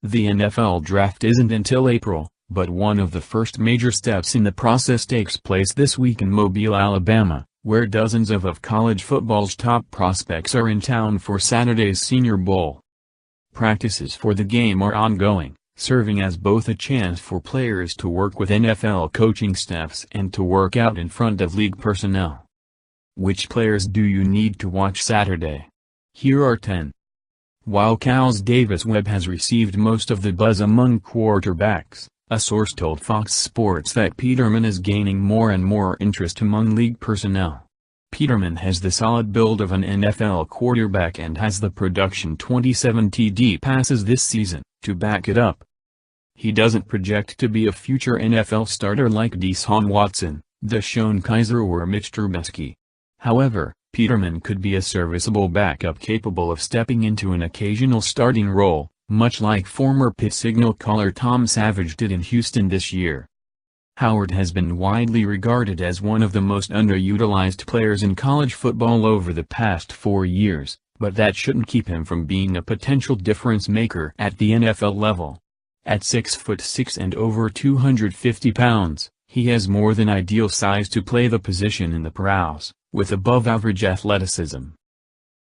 The NFL draft isn't until April, but one of the first major steps in the process takes place this week in Mobile, Alabama, where dozens of college football's top prospects are in town for Saturday's Senior Bowl. Practices for the game are ongoing, serving as both a chance for players to work with NFL coaching staffs and to work out in front of league personnel. Which players do you need to watch Saturday? Here are 10. While Cal's Webb has received most of the buzz among quarterbacks, a source told Fox Sports that Peterman is gaining more and more interest among league personnel. Peterman has the solid build of an NFL quarterback and has the production 27 TD passes this season to back it up. He doesn't project to be a future NFL starter like Deshaun Watson, DeShone Kizer or Mitch Trubisky. However, Peterman could be a serviceable backup capable of stepping into an occasional starting role, much like former Pitt signal caller Tom Savage did in Houston this year. Howard has been widely regarded as one of the most underutilized players in college football over the past 4 years, but that shouldn't keep him from being a potential difference-maker at the NFL level. At 6'6" and over 250 pounds, he has more than ideal size to play the position in the pros, with above-average athleticism.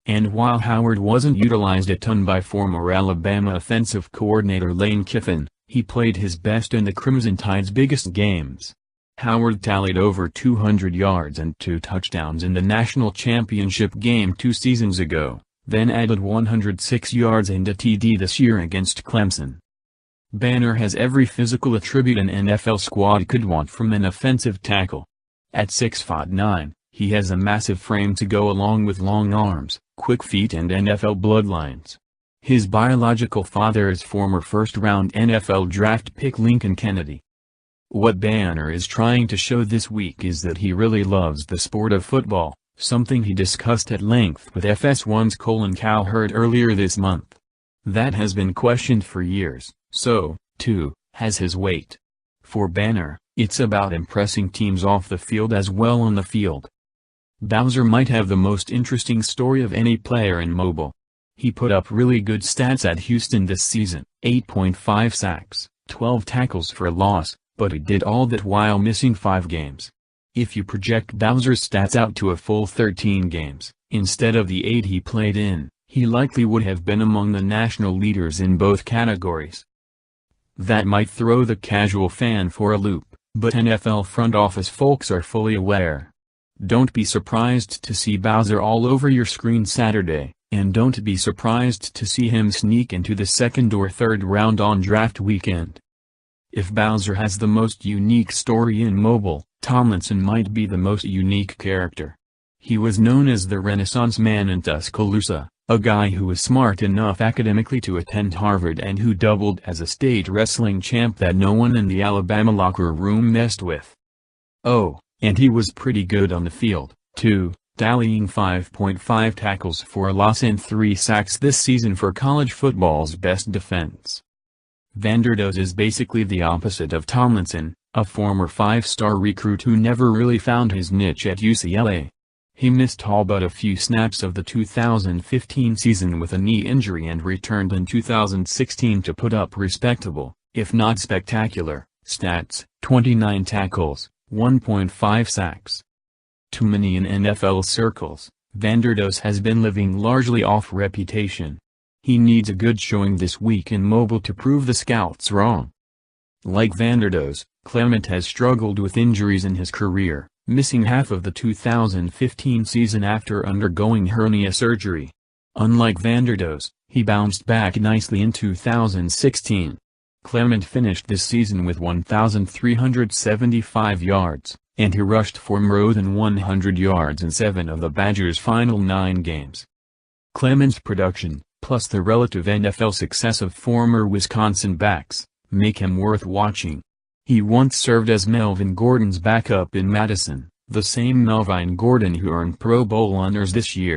And while Howard wasn't utilized a ton by former Alabama offensive coordinator Lane Kiffin, he played his best in the Crimson Tide's biggest games. Howard tallied over 200 yards and 2 touchdowns in the national championship game 2 seasons ago, then added 106 yards and a TD this year against Clemson. Banner has every physical attribute an NFL squad could want from an offensive tackle. At 6'9", he has a massive frame to go along with long arms, quick feet and NFL bloodlines. His biological father is former first-round NFL draft pick Lincoln Kennedy. What Banner is trying to show this week is that he really loves the sport of football, something he discussed at length with FS1's Colin Cowherd earlier this month. That has been questioned for years, so, too, has his weight. For Banner, it's about impressing teams off the field as well on the field. Bowser might have the most interesting story of any player in Mobile. He put up really good stats at Houston this season, 8.5 sacks, 12 tackles for a loss, but he did all that while missing 5 games. If you project Bowser's stats out to a full 13 games, instead of the 8 he played in, he likely would have been among the national leaders in both categories. That might throw the casual fan for a loop, but NFL front office folks are fully aware. Don't be surprised to see Bowser all over your screen Saturday, and don't be surprised to see him sneak into the 2nd or 3rd round on draft weekend. If Bowser has the most unique story in Mobile, Tomlinson might be the most unique character. He was known as the Renaissance Man in Tuscaloosa, a guy who was smart enough academically to attend Harvard and who doubled as a state wrestling champ that no one in the Alabama locker room messed with. Oh, and he was pretty good on the field, too, tallying 5.5 tackles for a loss and 3 sacks this season for college football's best defense. Vanderdoes is basically the opposite of Tomlinson, a former 5-star recruit who never really found his niche at UCLA. He missed all but a few snaps of the 2015 season with a knee injury and returned in 2016 to put up respectable, if not spectacular, stats: 29 tackles, 1.5 sacks. To many in NFL circles, Vanderdoes has been living largely off reputation. He needs a good showing this week in Mobile to prove the scouts wrong. Like Vanderdoes, Clement has struggled with injuries in his career, missing half of the 2015 season after undergoing hernia surgery. Unlike Vanderdoes, he bounced back nicely in 2016. Clement finished this season with 1,375 yards, and he rushed for more than 100 yards in 7 of the Badgers' final 9 games. Clement's production, plus the relative NFL success of former Wisconsin backs, make him worth watching. He once served as Melvin Gordon's backup in Madison, the same Melvin Gordon who earned Pro Bowl honors this year.